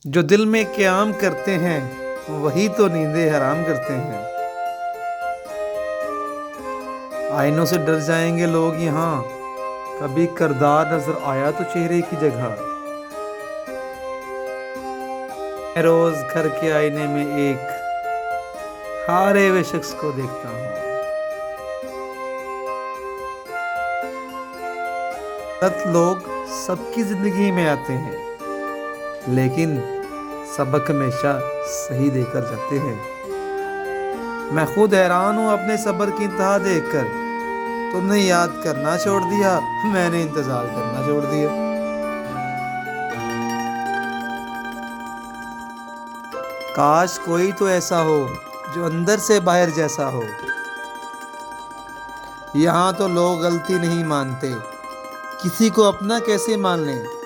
जो दिल में क़याम करते हैं वही तो नींदें हराम करते हैं। आईनों से डर जाएंगे लोग यहाँ, कभी किरदार नजर आया तो चेहरे की जगह। मैं रोज घर के आईने में एक हारे हुए शख्स को देखता हूँ। गलत लोग सबकी जिंदगी में आते हैं, लेकिन सबक हमेशा सही देकर जाते हैं। मैं खुद हैरान हूँ अपने सब्र की इंतहा देखकर। तुमने याद करना छोड़ दिया, मैंने इंतजार करना छोड़ दिया। काश कोई तो ऐसा हो जो अंदर से बाहर जैसा हो। यहाँ तो लोग गलती नहीं मानते, किसी को अपना कैसे मान लें।